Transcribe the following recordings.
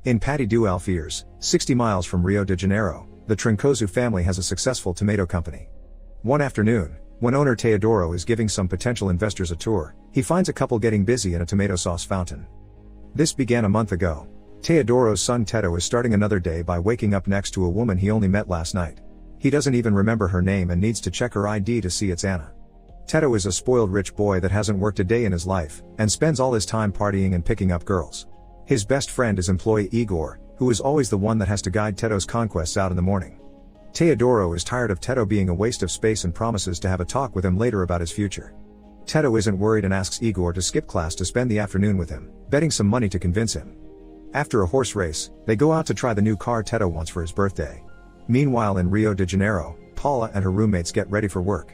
In Patti do Alfiers, 60 miles from Rio de Janeiro, the Troncoso family has a successful tomato company. One afternoon, when owner Teodoro is giving some potential investors a tour, he finds a couple getting busy in a tomato sauce fountain. This began a month ago. Teodoro's son Teto is starting another day by waking up next to a woman he only met last night. He doesn't even remember her name and needs to check her ID to see it's Anna. Teto is a spoiled rich boy that hasn't worked a day in his life, and spends all his time partying and picking up girls. His best friend is employee Igor, who is always the one that has to guide Teto's conquests out in the morning. Teodoro is tired of Teto being a waste of space and promises to have a talk with him later about his future. Teto isn't worried and asks Igor to skip class to spend the afternoon with him, betting some money to convince him. After a horse race, they go out to try the new car Teto wants for his birthday. Meanwhile in Rio de Janeiro, Paula and her roommates get ready for work.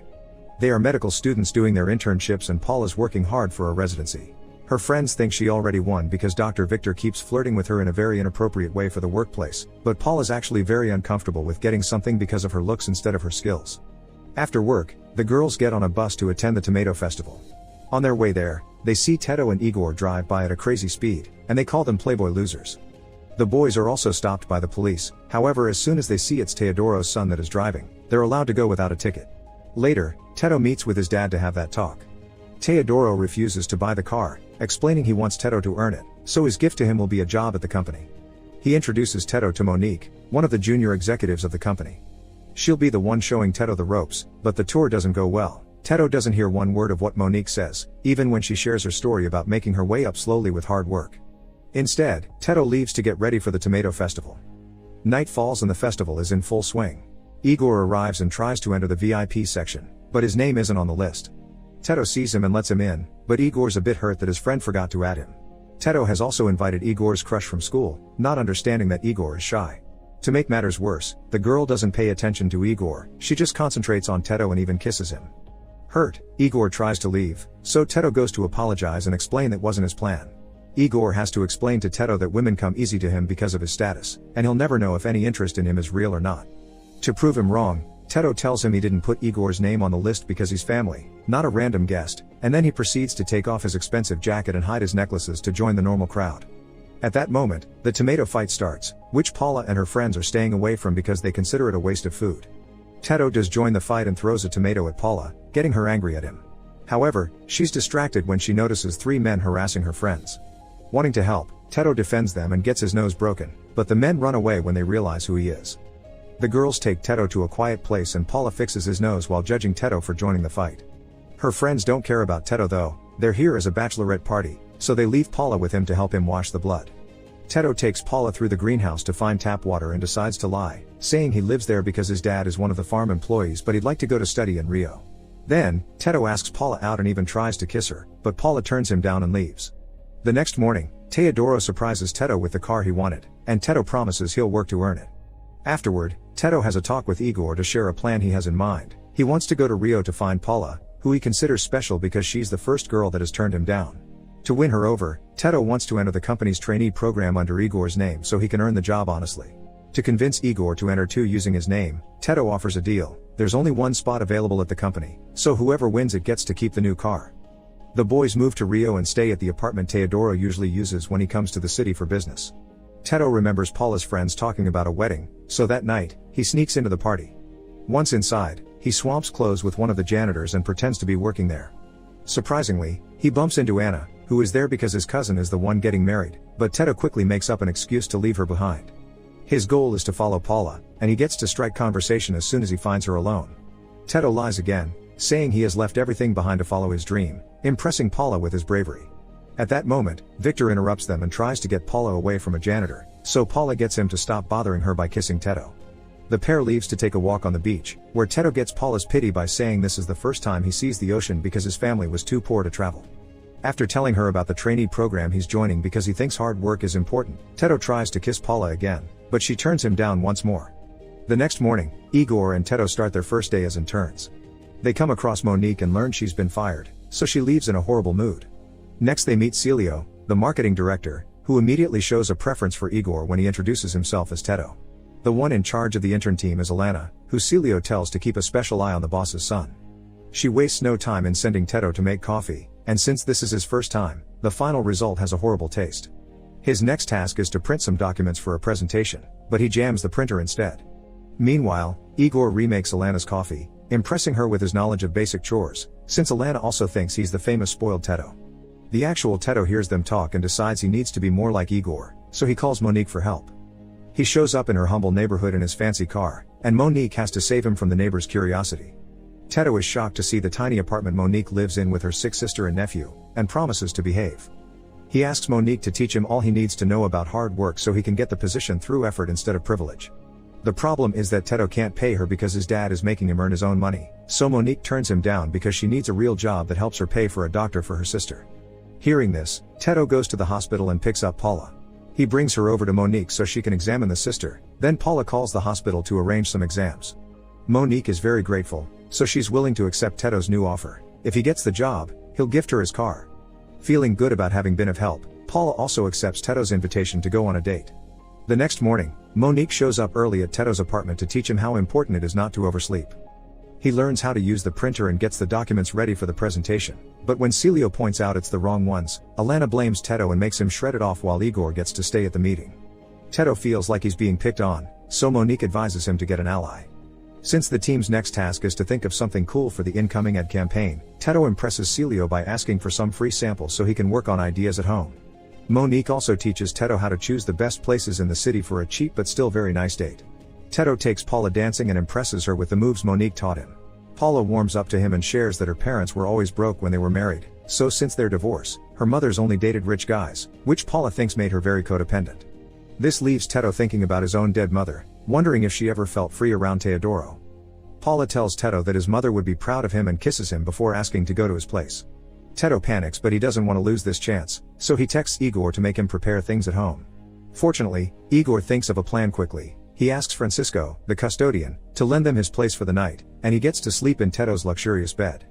They are medical students doing their internships and Paula's working hard for a residency. Her friends think she already won because Dr. Victor keeps flirting with her in a very inappropriate way for the workplace, but Paula's actually very uncomfortable with getting something because of her looks instead of her skills. After work, the girls get on a bus to attend the tomato festival. On their way there, they see Teto and Igor drive by at a crazy speed, and they call them playboy losers. The boys are also stopped by the police, however as soon as they see it's Teodoro's son that is driving, they're allowed to go without a ticket. Later, Teto meets with his dad to have that talk. Teodoro refuses to buy the car, explaining he wants Teto to earn it, so his gift to him will be a job at the company. He introduces Teto to Monique, one of the junior executives of the company. She'll be the one showing Teto the ropes, but the tour doesn't go well. Teto doesn't hear one word of what Monique says, even when she shares her story about making her way up slowly with hard work. Instead, Teto leaves to get ready for the tomato festival. Night falls and the festival is in full swing. Igor arrives and tries to enter the VIP section, but his name isn't on the list. Teto sees him and lets him in, but Igor's a bit hurt that his friend forgot to add him. Teto has also invited Igor's crush from school, not understanding that Igor is shy. To make matters worse, the girl doesn't pay attention to Igor, she just concentrates on Teto and even kisses him. Hurt, Igor tries to leave, so Teto goes to apologize and explain that wasn't his plan. Igor has to explain to Teto that women come easy to him because of his status, and he'll never know if any interest in him is real or not. To prove him wrong, Teto tells him he didn't put Igor's name on the list because he's family, not a random guest, and then he proceeds to take off his expensive jacket and hide his necklaces to join the normal crowd. At that moment, the tomato fight starts, which Paula and her friends are staying away from because they consider it a waste of food. Teto does join the fight and throws a tomato at Paula, getting her angry at him. However, she's distracted when she notices 3 men harassing her friends. Wanting to help, Teto defends them and gets his nose broken, but the men run away when they realize who he is. The girls take Teto to a quiet place and Paula fixes his nose while judging Teto for joining the fight. Her friends don't care about Teto though, they're here as a bachelorette party, so they leave Paula with him to help him wash the blood. Teto takes Paula through the greenhouse to find tap water and decides to lie, saying he lives there because his dad is one of the farm employees but he'd like to go to study in Rio. Then, Teto asks Paula out and even tries to kiss her, but Paula turns him down and leaves. The next morning, Teodoro surprises Teto with the car he wanted, and Teto promises he'll work to earn it. Afterward, Teto has a talk with Igor to share a plan he has in mind. He wants to go to Rio to find Paula, who he considers special because she's the first girl that has turned him down. To win her over, Teto wants to enter the company's trainee program under Igor's name so he can earn the job honestly. To convince Igor to enter too using his name, Teto offers a deal. There's only one spot available at the company, so whoever wins it gets to keep the new car. The boys move to Rio and stay at the apartment Teodoro usually uses when he comes to the city for business. Teto remembers Paula's friends talking about a wedding, so that night, he sneaks into the party. Once inside, he swamps clothes with one of the janitors and pretends to be working there. Surprisingly, he bumps into Anna, who is there because his cousin is the one getting married, but Teto quickly makes up an excuse to leave her behind. His goal is to follow Paula, and he gets to strike conversation as soon as he finds her alone. Teto lies again, saying he has left everything behind to follow his dream, impressing Paula with his bravery. At that moment, Victor interrupts them and tries to get Paula away from a janitor, so Paula gets him to stop bothering her by kissing Teto. The pair leaves to take a walk on the beach, where Teto gets Paula's pity by saying this is the first time he sees the ocean because his family was too poor to travel. After telling her about the trainee program he's joining because he thinks hard work is important, Teto tries to kiss Paula again, but she turns him down once more. The next morning, Igor and Teto start their first day as interns. They come across Monique and learn she's been fired, so she leaves in a horrible mood. Next they meet Celio, the marketing director, who immediately shows a preference for Igor when he introduces himself as Teto. The one in charge of the intern team is Alana, who Celio tells to keep a special eye on the boss's son. She wastes no time in sending Teto to make coffee, and since this is his first time, the final result has a horrible taste. His next task is to print some documents for a presentation, but he jams the printer instead. Meanwhile, Igor remakes Alana's coffee, impressing her with his knowledge of basic chores, since Alana also thinks he's the famous spoiled Teto. The actual Teto hears them talk and decides he needs to be more like Igor, so he calls Monique for help. He shows up in her humble neighborhood in his fancy car, and Monique has to save him from the neighbor's curiosity. Teto is shocked to see the tiny apartment Monique lives in with her sick sister and nephew, and promises to behave. He asks Monique to teach him all he needs to know about hard work so he can get the position through effort instead of privilege. The problem is that Teto can't pay her because his dad is making him earn his own money, so Monique turns him down because she needs a real job that helps her pay for a doctor for her sister. Hearing this, Teto goes to the hospital and picks up Paula. He brings her over to Monique so she can examine the sister, then Paula calls the hospital to arrange some exams. Monique is very grateful, so she's willing to accept Teto's new offer. If he gets the job, he'll gift her his car. Feeling good about having been of help, Paula also accepts Teto's invitation to go on a date. The next morning, Monique shows up early at Teto's apartment to teach him how important it is not to oversleep. He learns how to use the printer and gets the documents ready for the presentation, but when Celio points out it's the wrong ones, Alana blames Teto and makes him shred it off while Igor gets to stay at the meeting. Teto feels like he's being picked on, so Monique advises him to get an ally. Since the team's next task is to think of something cool for the incoming ad campaign, Teto impresses Celio by asking for some free samples so he can work on ideas at home. Monique also teaches Teto how to choose the best places in the city for a cheap but still very nice date. Teto takes Paula dancing and impresses her with the moves Monique taught him. Paula warms up to him and shares that her parents were always broke when they were married, so since their divorce, her mother's only dated rich guys, which Paula thinks made her very codependent. This leaves Teto thinking about his own dead mother, wondering if she ever felt free around Teodoro. Paula tells Teto that his mother would be proud of him and kisses him before asking to go to his place. Teto panics, but he doesn't want to lose this chance, so he texts Igor to make him prepare things at home. Fortunately, Igor thinks of a plan quickly. He asks Francisco, the custodian, to lend them his place for the night, and he gets to sleep in Teto's luxurious bed.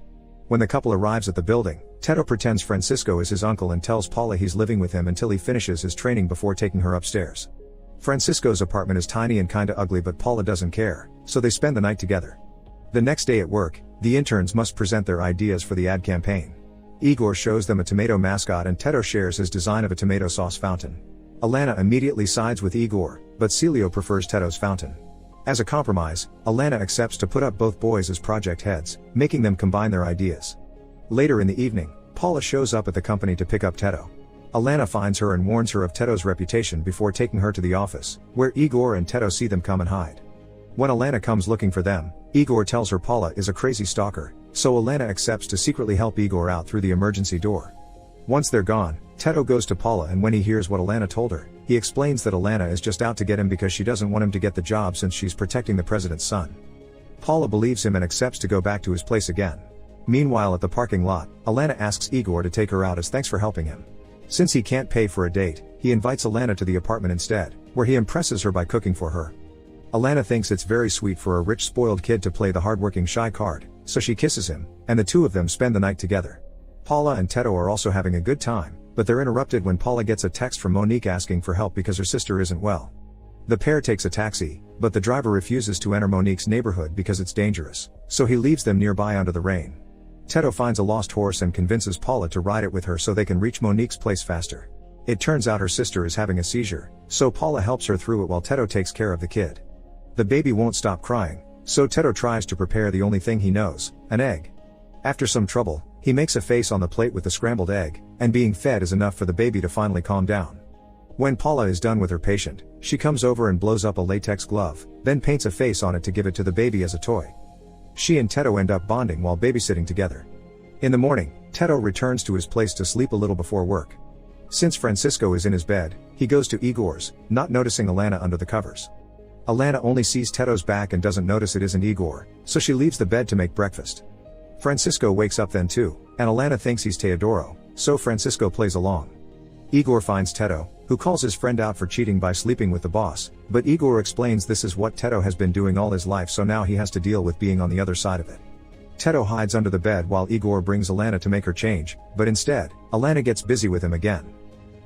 When the couple arrives at the building, Teto pretends Francisco is his uncle and tells Paula he's living with him until he finishes his training before taking her upstairs. Francisco's apartment is tiny and kinda ugly, but Paula doesn't care, so they spend the night together. The next day at work, the interns must present their ideas for the ad campaign. Igor shows them a tomato mascot and Teto shares his design of a tomato sauce fountain. Alana immediately sides with Igor, but Celio prefers Teto's fountain. As a compromise, Alana accepts to put up both boys as project heads, making them combine their ideas. Later in the evening, Paula shows up at the company to pick up Teto. Alana finds her and warns her of Teto's reputation before taking her to the office, where Igor and Teto see them come and hide. When Alana comes looking for them, Igor tells her Paula is a crazy stalker, so Alana accepts to secretly help Igor out through the emergency door. Once they're gone, Teto goes to Paula, and when he hears what Alana told her, he explains that Alana is just out to get him because she doesn't want him to get the job since she's protecting the president's son. Paula believes him and accepts to go back to his place again. Meanwhile at the parking lot, Alana asks Igor to take her out as thanks for helping him. Since he can't pay for a date, he invites Alana to the apartment instead, where he impresses her by cooking for her. Alana thinks it's very sweet for a rich spoiled kid to play the hardworking shy card, so she kisses him, and the two of them spend the night together. Paula and Teto are also having a good time, but they're interrupted when Paula gets a text from Monique asking for help because her sister isn't well. The pair takes a taxi, but the driver refuses to enter Monique's neighborhood because it's dangerous, so he leaves them nearby under the rain. Teto finds a lost horse and convinces Paula to ride it with her so they can reach Monique's place faster. It turns out her sister is having a seizure, so Paula helps her through it while Teto takes care of the kid. The baby won't stop crying, so Teto tries to prepare the only thing he knows, an egg. After some trouble, he makes a face on the plate with the scrambled egg, and being fed is enough for the baby to finally calm down. When Paula is done with her patient, she comes over and blows up a latex glove, then paints a face on it to give it to the baby as a toy. She and Teto end up bonding while babysitting together. In the morning, Teto returns to his place to sleep a little before work. Since Francisco is in his bed, he goes to Igor's, not noticing Alana under the covers. Alana only sees Teto's back and doesn't notice it isn't Igor, so she leaves the bed to make breakfast. Francisco wakes up then too, and Alana thinks he's Teodoro, so Francisco plays along. Igor finds Teto, who calls his friend out for cheating by sleeping with the boss, but Igor explains this is what Teto has been doing all his life, so now he has to deal with being on the other side of it. Teto hides under the bed while Igor brings Alana to make her change, but instead, Alana gets busy with him again.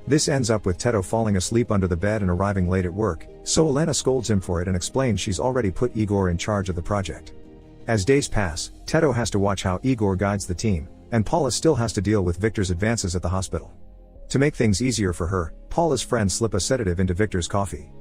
This ends up with Teto falling asleep under the bed and arriving late at work, so Alana scolds him for it and explains she's already put Igor in charge of the project. As days pass, Teto has to watch how Igor guides the team, and Paula still has to deal with Victor's advances at the hospital. To make things easier for her, Paula's friends slip a sedative into Victor's coffee.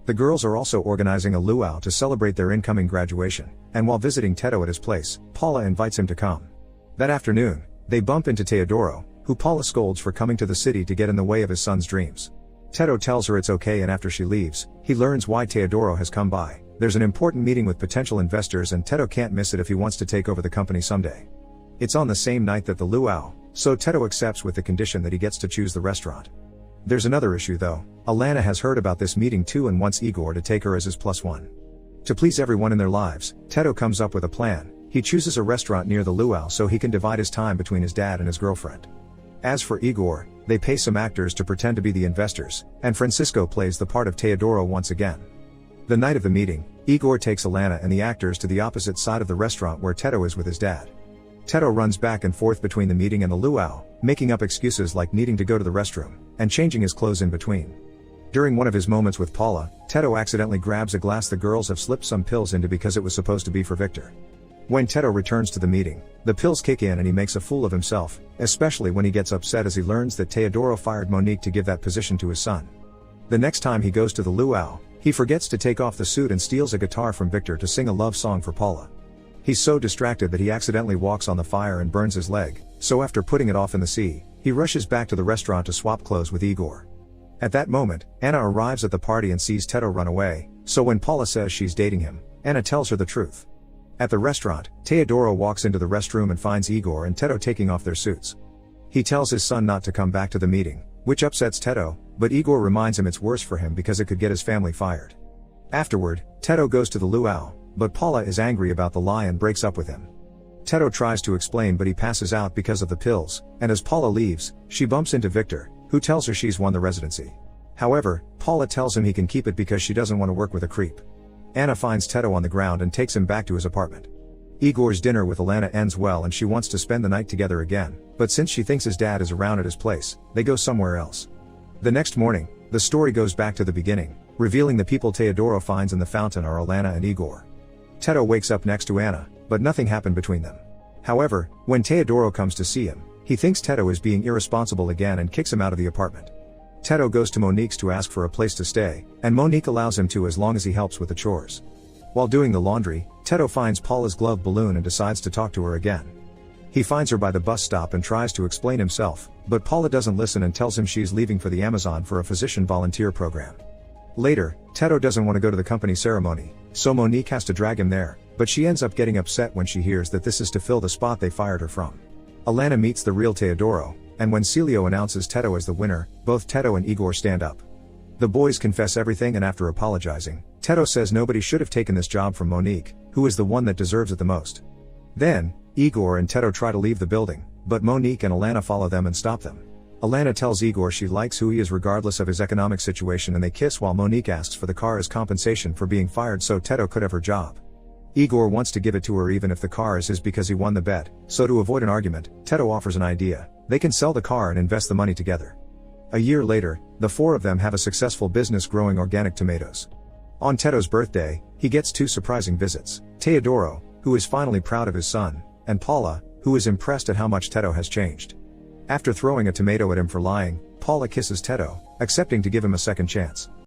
The girls are also organizing a luau to celebrate their incoming graduation, and while visiting Teto at his place, Paula invites him to come. That afternoon, they bump into Teodoro, who Paula scolds for coming to the city to get in the way of his son's dreams. Teto tells her it's okay, and after she leaves, he learns why Teodoro has come by. There's an important meeting with potential investors and Teto can't miss it if he wants to take over the company someday. It's on the same night that the luau, so Teto accepts with the condition that he gets to choose the restaurant. There's another issue though. Alana has heard about this meeting too and wants Igor to take her as his +1. To please everyone in their lives, Teto comes up with a plan. He chooses a restaurant near the luau so he can divide his time between his dad and his girlfriend. As for Igor, they pay some actors to pretend to be the investors, and Francisco plays the part of Teodoro once again. The night of the meeting, Igor takes Alana and the actors to the opposite side of the restaurant where Teto is with his dad. Teto runs back and forth between the meeting and the luau, making up excuses like needing to go to the restroom, and changing his clothes in between. During one of his moments with Paula, Teto accidentally grabs a glass the girls have slipped some pills into because it was supposed to be for Victor. When Teto returns to the meeting, the pills kick in and he makes a fool of himself, especially when he gets upset as he learns that Teodoro fired Monique to give that position to his son. The next time he goes to the luau, he forgets to take off the suit and steals a guitar from Victor to sing a love song for Paula. He's so distracted that he accidentally walks on the fire and burns his leg, so after putting it off in the sea, he rushes back to the restaurant to swap clothes with Igor. At that moment, Anna arrives at the party and sees Teto run away, so when Paula says she's dating him, Anna tells her the truth. At the restaurant, Teodoro walks into the restroom and finds Igor and Teto taking off their suits. He tells his son not to come back to the meeting, which upsets Teto, but Igor reminds him it's worse for him because it could get his family fired. Afterward, Teto goes to the luau, but Paula is angry about the lie and breaks up with him. Teto tries to explain but he passes out because of the pills, and as Paula leaves, she bumps into Victor, who tells her she's won the residency. However, Paula tells him he can keep it because she doesn't want to work with a creep. Anna finds Teto on the ground and takes him back to his apartment. Igor's dinner with Alana ends well and she wants to spend the night together again, but since she thinks his dad is around at his place, they go somewhere else. The next morning, the story goes back to the beginning, revealing the people Teodoro finds in the fountain are Alana and Igor. Teto wakes up next to Anna, but nothing happened between them. However, when Teodoro comes to see him, he thinks Teto is being irresponsible again and kicks him out of the apartment. Teto goes to Monique's to ask for a place to stay, and Monique allows him to as long as he helps with the chores. While doing the laundry, Teto finds Paula's glove balloon and decides to talk to her again. He finds her by the bus stop and tries to explain himself, but Paula doesn't listen and tells him she's leaving for the Amazon for a physician volunteer program. Later, Teto doesn't want to go to the company ceremony, so Monique has to drag him there, but she ends up getting upset when she hears that this is to fill the spot they fired her from. Alana meets the real Teodoro, and when Celio announces Teto as the winner, both Teto and Igor stand up. The boys confess everything and after apologizing, Teto says nobody should have taken this job from Monique, who is the one that deserves it the most. Then, Igor and Teto try to leave the building, but Monique and Alana follow them and stop them. Alana tells Igor she likes who he is regardless of his economic situation and they kiss while Monique asks for the car as compensation for being fired so Teto could have her job. Igor wants to give it to her even if the car is his because he won the bet, so to avoid an argument, Teto offers an idea. They can sell the car and invest the money together. A year later, the four of them have a successful business growing organic tomatoes. On Teto's birthday, he gets two surprising visits: Teodoro, who is finally proud of his son, and Paula, who is impressed at how much Teto has changed. After throwing a tomato at him for lying, Paula kisses Teto, accepting to give him a second chance.